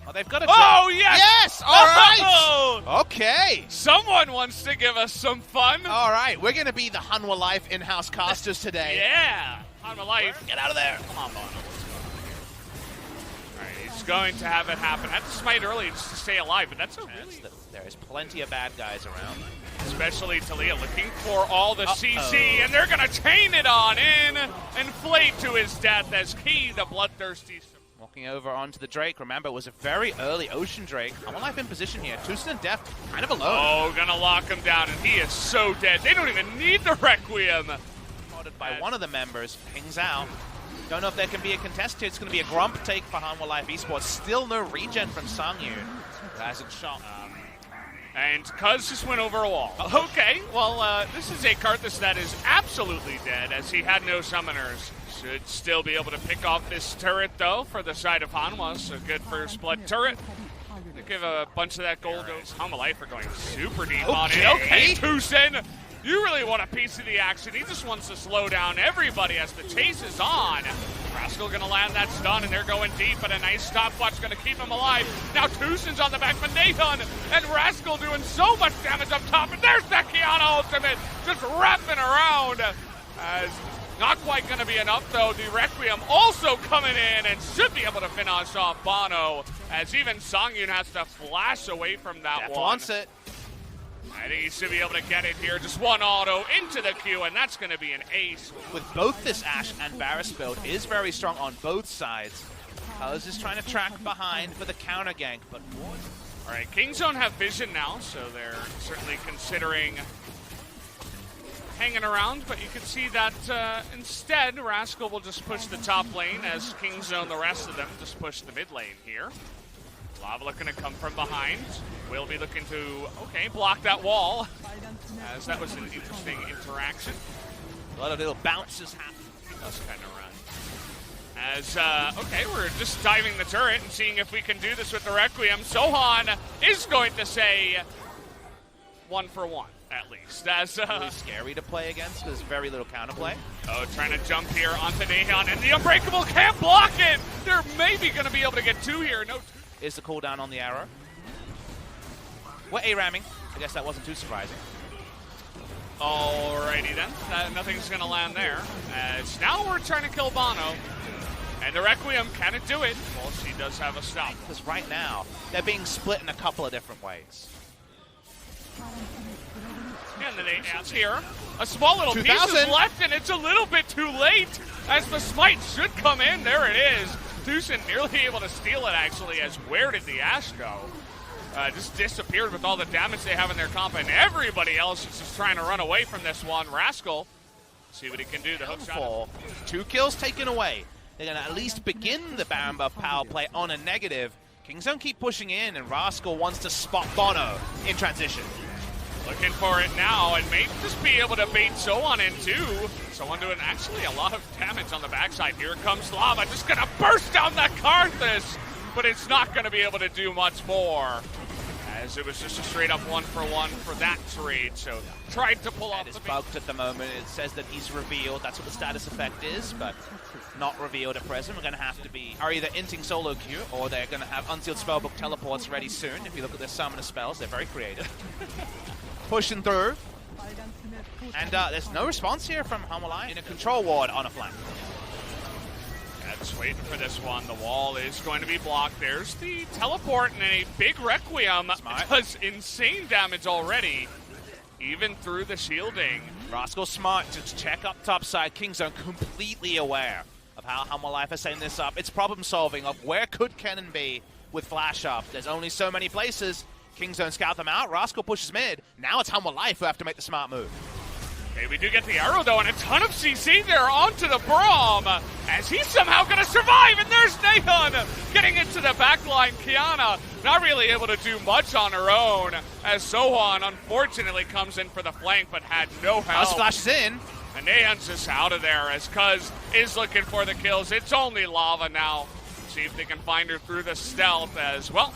Oh, they've got a Oh, yes! Yes! All right! Oh! Okay. Someone wants to give us some fun. All right, we're going to be the Hanwha Life in-house casters today. Yeah. Hanwha Life. Get out of there. Come on, Bono. What's going on here? All right, he's going to have it happen. Had to smite early just to stay alive, but that's a really... There is plenty of bad guys around. Especially Talia looking for all the CC, and they're going to chain it on in and Flay to his death as he, the bloodthirsty... Walking over onto the Drake. Remember, it was a very early Ocean Drake. Hanwha Life in position here. Tucson and Deft kind of alone. Oh, gonna lock him down, and he is so dead. They don't even need the Requiem. Spotted by one of the members. Pings out. Don't know if there can be a contest here. It's going to be a Grump take for Hanwha Life Esports. Still no regen from Sangyun. Hasn't shot. And Kaz just went over a wall. Okay, well, this is a Karthus that is absolutely dead, as he had no summoners. Should still be able to pick off this turret, though, for the side of Hanwha. So good first blood turret. To give a bunch of that gold. Hanwha Life are going super deep on it. Okay, Tucson, you really want a piece of the action. He just wants to slow down everybody as the chase is on. Rascal going to land that stun, and they're going deep, but a nice stopwatch going to keep him alive. Now Tucson's on the back, but Nathan and Rascal doing so much damage up top, and there's that Kiana ultimate just wrapping around. As not quite going to be enough, though. The Requiem also coming in and should be able to finish off Bono, as even Sangyun has to flash away from that Deft one. wants it. I think he should be able to get it here. Just one auto into the queue, and that's going to be an ace. With both this Ashe and Varus build is very strong on both sides. Kaz is trying to track behind for the counter gank, but what? All right, Kingzone have vision now, so they're certainly considering hanging around, but you can see that instead, Rascal will just push the top lane as Kingzone, the rest of them, just push the mid lane here. Lava looking to come from behind. Will be looking to, okay, block that wall, as that was an interesting interaction. A lot of little bounces happen. That's kind of run. As, okay, we're just diving the turret and seeing if we can do this with the Requiem. Sohan is going to say 1 for 1. At least. That's really scary to play against. There's very little counterplay. Oh, trying to jump here onto Nahan, and the Unbreakable can't block it! They're maybe going to be able to get 2 here. No. Is the cooldown on the arrow? We're A-ramming. I guess that wasn't too surprising. Alrighty then. Nothing's going to land there. As now we're trying to kill Bono. And the Requiem, can it do it? Well, she does have a stop. Because right now, they're being split in a couple of different ways. And the Nahan's here. A small little piece is left, and it's a little bit too late. As the smite should come in. There it is. Tucson nearly able to steal it, actually, as where did the Ashe go? Just disappeared with all the damage they have in their comp, and everybody else is just trying to run away from this one. Rascal, see what he can do. The hook shot. 2 kills taken away. They're going to at least begin the Baron buff power play on a negative. Kingzone keep pushing in, and Rascal wants to spot Bono in transition. Looking for it now, and may just be able to bait Sohan in too. Sohan doing actually a lot of damage on the backside. Here comes Lava, just gonna burst down that Karthus, but it's not gonna be able to do much more, as it was just a straight up 1 for 1 for that trade. So tried to pull off. It's bugged at the moment. It says that he's revealed. That's what the status effect is, but not revealed at present. We're gonna have to be either inting solo queue, or they're gonna have unsealed spellbook teleports ready soon. If you look at their summoner spells, they're very creative. Pushing through, and there's no response here from Hanwha Life in a control ward on a flank. Yeah, just waiting for this one. The wall is going to be blocked. There's the teleport, and a big Requiem does insane damage already, even through the shielding. Rascal smart to check up top side. Kingzone completely aware of how Hanwha Life are setting this up. It's problem solving of where could Kennen be with flash up. There's only so many places. Kingzone scout them out. Rascal pushes mid. Now it's Hanwha Life who have to make the smart move. Okay, we do get the arrow, though, and a ton of CC there onto the Braum, as he's somehow going to survive, and there's Nathan getting into the backline. Kiana not really able to do much on her own, as Sohan unfortunately comes in for the flank, but had no help. Kaz flashes in. And Nahan's just out of there, as Kaz is looking for the kills. It's only Lava now. See if they can find her through the stealth as well.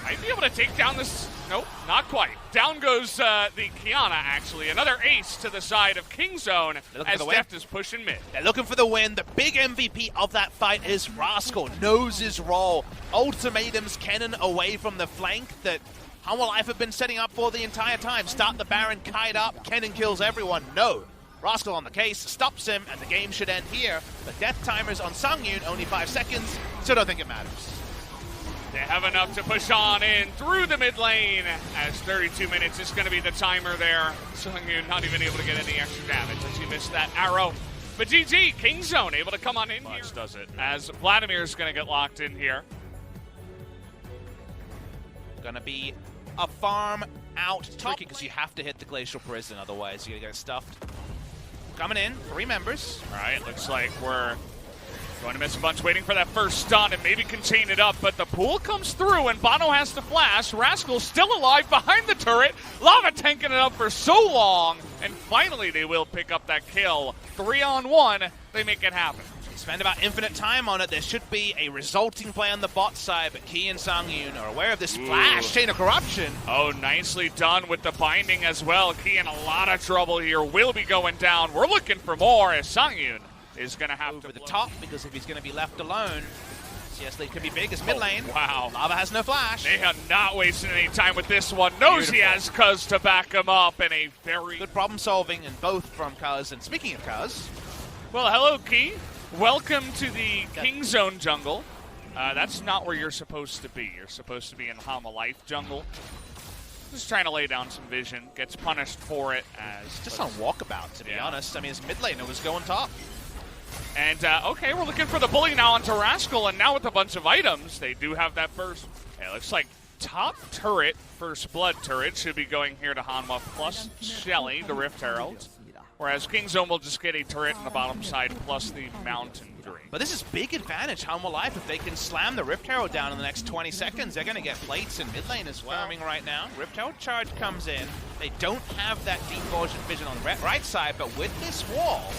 Might be able to take down this. Nope, not quite. Down goes the Kiana, actually. Another ace to the side of Kingzone as Deft is pushing mid. They're looking for the win. The big MVP of that fight is Rascal. Knows his role. Ultimatums Kennen away from the flank that Hanwha Life have been setting up for the entire time. Start the Baron, kite up, Kennen kills everyone. No. Rascal on the case, stops him, and the game should end here. The death timers on Sungyun, only 5 seconds, so don't think it matters. They have enough to push on in through the mid lane as 32 minutes is going to be the timer there. Sungyun not even able to get any extra damage as he missed that arrow. But GG, Kingzone able to come on in here. Does it as Vladimir's going to get locked in here. Gonna be a farm out top because you have to hit the Glacial Prison, otherwise you're gonna get stuffed. Coming in, 3 members. All right, looks like we're going to miss a bunch, waiting for that first stun and maybe contain it up, but the pool comes through and Bono has to flash. Rascal's still alive behind the turret. Lava tanking it up for so long, and finally they will pick up that kill. 3-on-1, they make it happen. Spend about infinite time on it. There should be a resulting play on the bot side, but Key and Sungyun are aware of this flash chain of corruption. Oh, nicely done with the binding as well. Key in a lot of trouble here. Will be going down. We're looking for more as Sungyun is going to have over to the top, because if he's going to be left alone, CS lead could be big as mid lane. Wow. Lava has no flash. They have not wasted any time with this one. Knows he has Kuz to back him up, and a very good problem solving, and both from Kuz. And speaking of Kuz, well, hello, Key. Welcome to the Kingzone jungle. That's not where you're supposed to be. You're supposed to be in Hanwha Life jungle. Just trying to lay down some vision. Gets punished for it as just on walkabout, to be honest. I mean, his mid laner was going top. And, okay, we're looking for the bully now onto Rascal, and now with a bunch of items, they do have that first. It looks like top turret, first blood turret, should be going here to Hanwha, plus Shelly, the Rift Herald. Whereas Kingzone will just get a turret on the bottom side, plus the Mountain Dream. But this is big advantage, Hanwha Life. If they can slam the Rift Herald down in the next 20 seconds, they're going to get plates in mid lane as well. Farming right now. Rift Herald charge comes in. They don't have that deep vision on the right side, but with this wall...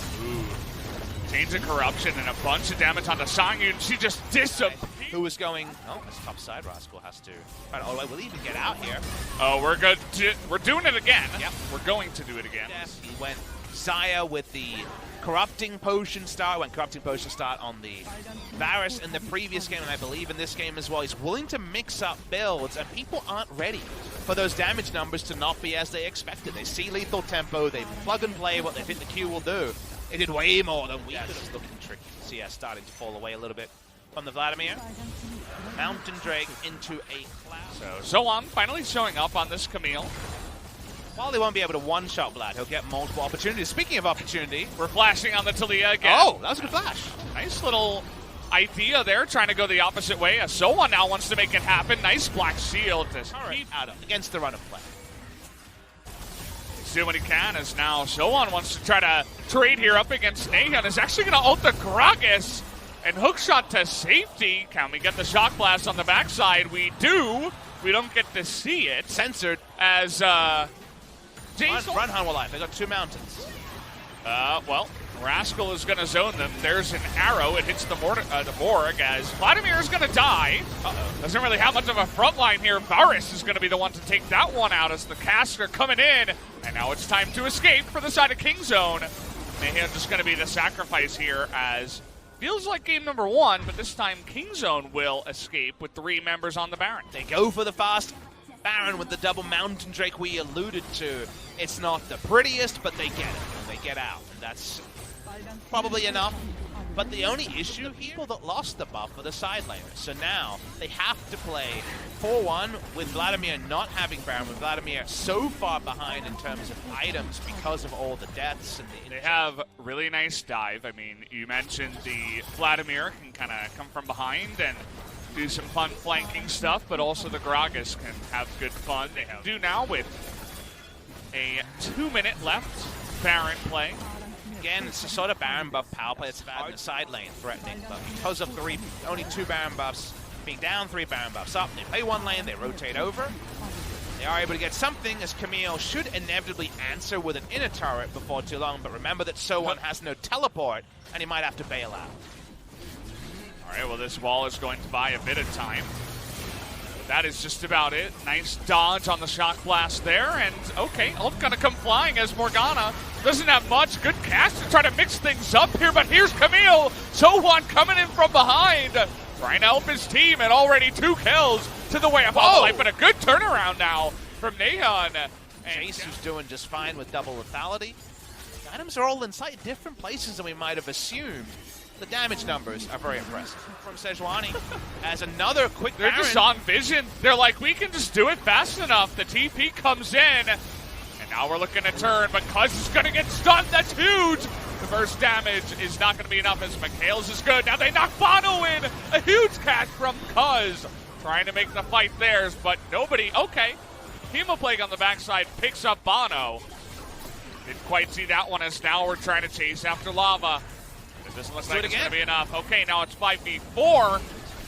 Chains of corruption and a bunch of damage onto Sungyun. She just disappeared. Who was going? Oh, that's top side. Rascal has to. Oh, will he even get out here? Oh, we're good. We're doing it again. Yep. We're going to do it again. Yes, he went Zaya with the corrupting potion start. Went corrupting potion start on the Varus in the previous game, and I believe in this game as well. He's willing to mix up builds, and people aren't ready for those damage numbers to not be as they expected. They see lethal tempo. They plug and play what they think the Q will do. It did way more than we could have. Looking tricky. CS starting to fall away a little bit from the Vladimir. Mountain Drake into a cloud. So Zoan finally showing up on this Camille. While they won't be able to one-shot Vlad, he'll get multiple opportunities. Speaking of opportunity, we're flashing on the Talia again. Oh, that was a good flash. Nice little idea there, trying to go the opposite way. Zoan now wants to make it happen. Nice black shield to keep out of against the run of play. Do what he can as now Zoan wants to try to trade here up against Nahan. Is actually going to ult the Gragas and hookshot to safety. Can we get the shock blast on the backside? We do. We don't get to see it. Censored as run Hanwha Life. They got 2 mountains. Well, Rascal is going to zone them. There's an arrow. It hits the Morg as Vladimir is going to die. Doesn't really have much of a front line here. Varus is going to be the one to take that one out as the caster coming in. And now it's time to escape for the side of Kingzone. Nahan just going to be the sacrifice here as feels like game number 1, but this time Kingzone will escape with 3 members on the Baron. They go for the fast Baron with the double Mountain Drake we alluded to. It's not the prettiest, but they get it, and they get out. And that's probably enough. But the only issue here, people that lost the buff are the side laners. So now they have to play 4-1 with Vladimir not having Baron, with Vladimir so far behind in terms of items because of all the deaths. And they have really nice dive. I mean, you mentioned the Vladimir can kind of come from behind and do some fun flanking stuff, but also the Gragas can have good fun. They do now with a 2-minute left Baron play. Again, it's a sort of Baron buff power play that's bad in the side lane threatening, but because of only 2 Baron buffs being down, 3 Baron buffs up, they play 1 lane, they rotate over. They are able to get something as Camille should inevitably answer with an inner turret before too long, but remember that Sowan has no teleport, and he might have to bail out. All right, well, this wall is going to buy a bit of time. that is just about it. Nice dodge on the shock blast there, and okay, ult gonna come flying as Morgana doesn't have much. Good cast to try to mix things up here, but here's Camille. Sohan coming in from behind, trying to help his team, and already 2 kills to the way of HLE, but a good turnaround now from Nahon. Chase, who's doing just fine with double lethality. Items are all in slightly different places than we might have assumed. The damage numbers are very impressive. From Sejuani as another quick They're Baron. just on vision. They're like, we can just do it fast enough. The TP comes in, and now we're looking to turn, but Kuz is going to get stunned. That's huge. The burst damage is not going to be enough as Mikhail's is good. Now they knock Bono in. A huge catch from Kuz. Trying to make the fight theirs, but nobody. Okay. Hemoplague on the backside picks up Bono. Didn't quite see that one, as now we're trying to chase after Lava. It doesn't look like it's going to be enough. Okay, now it's 5v4,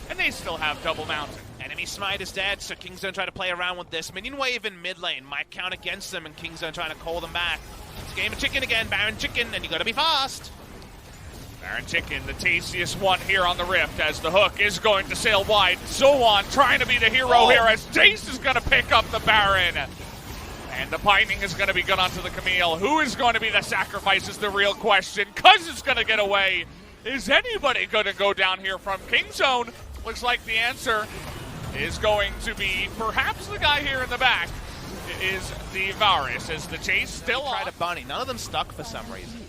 and they still have double mountain. Enemy Smite is dead, so King's gonna try to play around with this. Minion Wave in mid lane might count against them, and King's gonna try to call them back. It's game of chicken again, Baron Chicken, and you gotta be fast. Baron Chicken, the tastiest one here on the Rift, as the hook is going to sail wide. Zoan trying to be the hero here, as Jace is going to pick up the Baron. And the binding is going to be good onto the Camille. Who is going to be the sacrifice is the real question. Kuz is going to get away. Is anybody going to go down here from Kingzone? Looks like the answer is going to be perhaps the guy here in the back. It is the Varus, as the chase still on. Try to bunny. None of them stuck for some reason.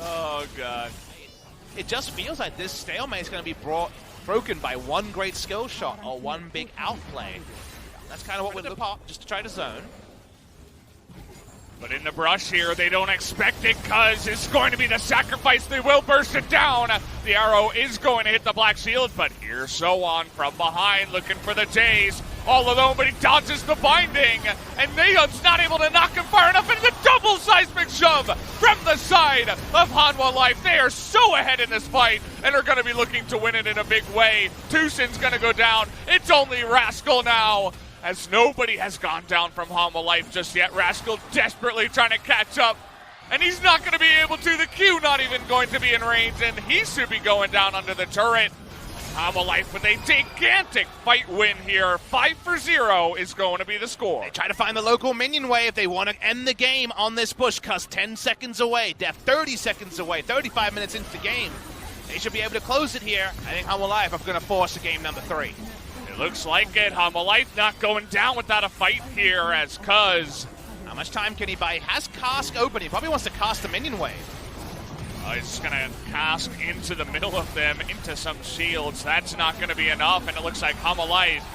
Oh, God. It just feels like this stalemate is going to be broken by one great skill shot or one big outplay. That's kind of what we're looking for, just to try to zone. But in the brush here, they don't expect it, Kuz it's going to be the sacrifice. They will burst it down. The arrow is going to hit the black shield, but here's Sohan from behind looking for the Jays. All alone, but he dodges the binding. And Nahon's not able to knock him far enough into the double seismic shove from the side of Hanwha Life. They are so ahead in this fight and are going to be looking to win it in a big way. Tusin's going to go down. It's only Rascal now, as nobody has gone down from Hanwha Life just yet. Rascal desperately trying to catch up, and he's not going to be able to. The Q not even going to be in range, and he should be going down under the turret. Hanwha Life with a gigantic fight win here. 5-0 is going to be the score. They try to find the local minion wave. They want to end the game on this push. Cuz 10 seconds away, Def 30 seconds away, 35 minutes into the game. They should be able to close it here. I think Hanwha Life are going to force a game number 3. Looks like it. Hanwha Life not going down without a fight here, as Kuz. How much time can he buy? He has Cask open. He probably wants to cast the minion wave. He's just going to cast into the middle of them, into some shields. That's not going to be enough, and it looks like Hanwha Life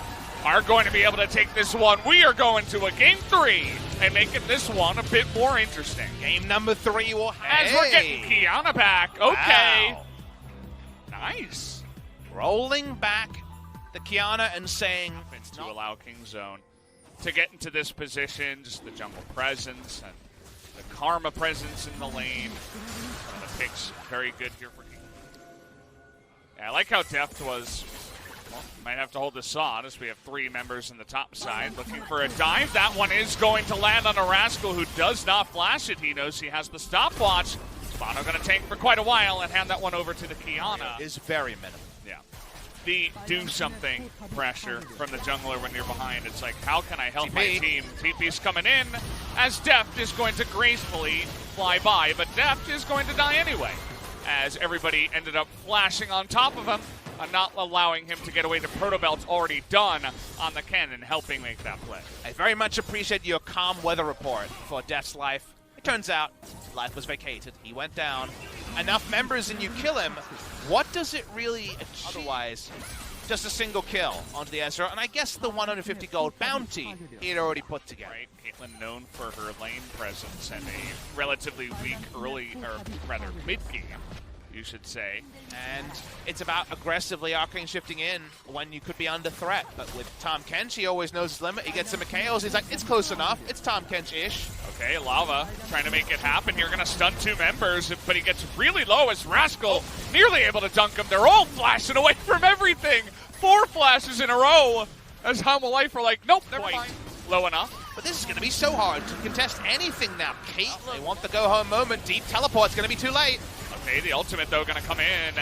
are going to be able to take this one. We are going to a game 3 and making this one a bit more interesting. Game number 3 will have. As we're getting Kiana back. Okay. Wow. Nice. Rolling back the Kiana and saying to allow Kingzone to get into this position, just the jungle presence and the Karma presence in the lane. One of the picks very good here for King. Yeah, I like how Deft was. Well, might have to hold this on as we have 3 members in the top side looking for a dive. That one is going to land on a Rascal who does not flash it. He knows he has the stopwatch. Bono going to tank for quite a while and hand that one over to the Kiana. is very minimal. Yeah. The do something pressure from the jungler when you're behind. It's like, how can I help my team? TP's coming in as Deft is going to gracefully fly by, but Deft is going to die anyway, as everybody ended up flashing on top of him and not allowing him to get away. The proto belt's already done on the cannon, helping make that play. I very much appreciate your calm weather report for Deft's life. It turns out life was vacated. He went down. Enough members and you kill him. What does it really achieve? Otherwise, just a single kill onto the Ezreal, and I guess the 150 gold bounty he had already put together. Right, Caitlyn known for her lane presence and a relatively weak early, or rather mid-game, you should say. And it's about aggressively arcane shifting in when you could be under threat. But with Tom Kench, he always knows his limit. He gets some Mikhails. He's like, it's close enough. It's Tom Kench-ish. Okay, Lava trying to make it happen. You're going to stun 2 members, but he gets really low as Rascal nearly able to dunk him. They're all flashing away from everything. 4 flashes in a row as Hanwha Life are like, nope, never mind. Low enough. But this is going to be so hard to contest anything now. Caitlyn, they want the go-home moment. Deep teleport's going to be too late. Okay, the ultimate, though, going to come in.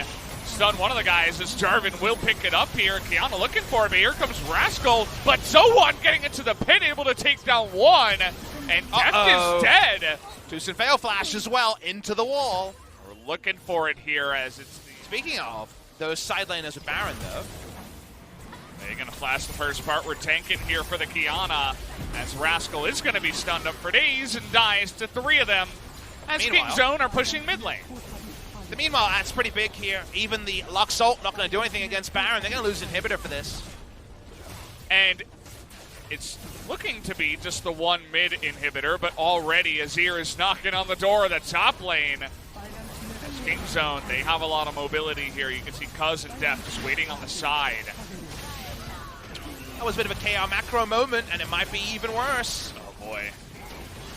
stun one of the guys as Jarvan will pick it up here. Kiana looking for him. Here comes Rascal, but Zoan getting into the pit, able to take down one. And Deft is dead. Tucson fail flash as well into the wall. We're looking for it here as it's the... Speaking of, those side laners are Baron though. They're going to flash the first part. We're tanking here for the Kiana as Rascal is going to be stunned up for days and dies to 3 of them as Kingzone are pushing mid lane. Meanwhile, that's pretty big here. Even the Lux ult not going to do anything against Baron. They're going to lose inhibitor for this. And it's looking to be just the one mid inhibitor, but already Azir is knocking on the door of the top lane. As Kingzone, they have a lot of mobility here. You can see Kaz and Deft just waiting on the side. That was a bit of a KR macro moment, and it might be even worse. Oh boy.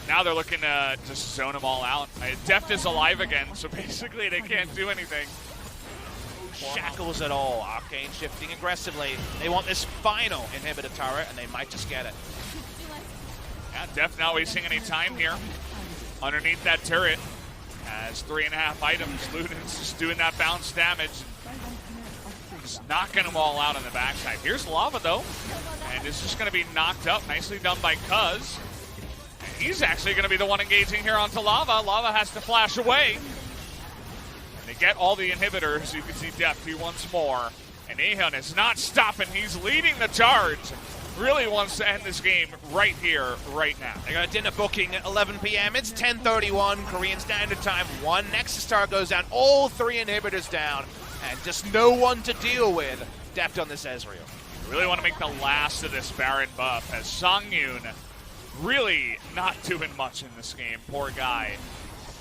Now they're looking to just zone them all out. Deft is alive again, so basically they can't do anything. Shackles at all. Arcane shifting aggressively. They want this final inhibitor turret, and they might just get it. Yeah, Deft not wasting any time here. Underneath that turret has 3.5 items. Luden's just doing that bounce damage. Just knocking them all out on the backside. Here's Lava though, and it's just going to be knocked up. Nicely done by Kuz. And he's actually going to be the one engaging here onto Lava. Lava has to flash away. And they get all the inhibitors. You can see Deft once more. And Ahun is not stopping. He's leading the charge. Really wants to end this game right here, right now. They got a dinner booking at 11 p.m. It's 10:31 Korean Standard Time. One Nexus Star goes down. All 3 inhibitors down. And just no one to deal with. Deft on this Ezreal. Really want to make the last of this Baron buff as Songyun really not doing much in this game. Poor guy.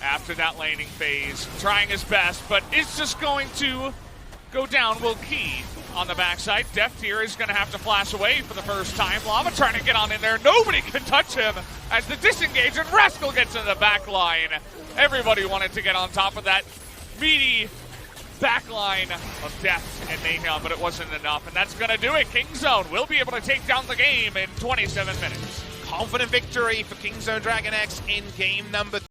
After that laning phase, trying his best, but it's just going to go down. Will Key on the backside. Deft here is going to have to flash away for the first time. Lava trying to get on in there. Nobody can touch him as the disengage and Rascal gets in the back line. Everybody wanted to get on top of that meaty backline of Deft and Nahum, but it wasn't enough, and that's going to do it. Kingzone will be able to take down the game in 27 minutes. Confident victory for Kingzone DragonX in game number